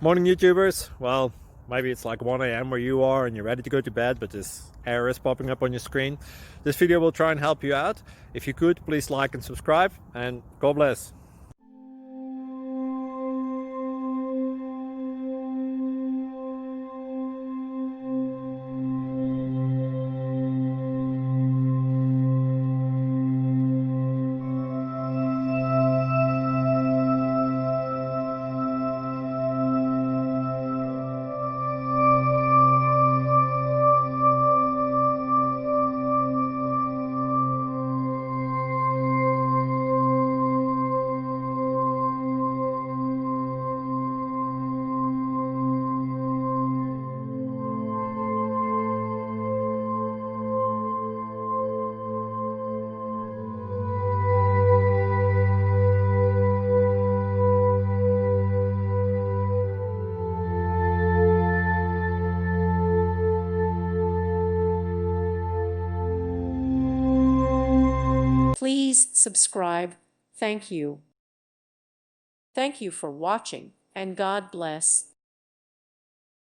Morning YouTubers. Well, maybe it's like 1 a.m. where you are and you're ready to go to bed, but this error is popping up on your screen. This video will try and help you out. If you could, please like and subscribe, and God bless. Please subscribe. Thank you. Thank you for watching, and God bless.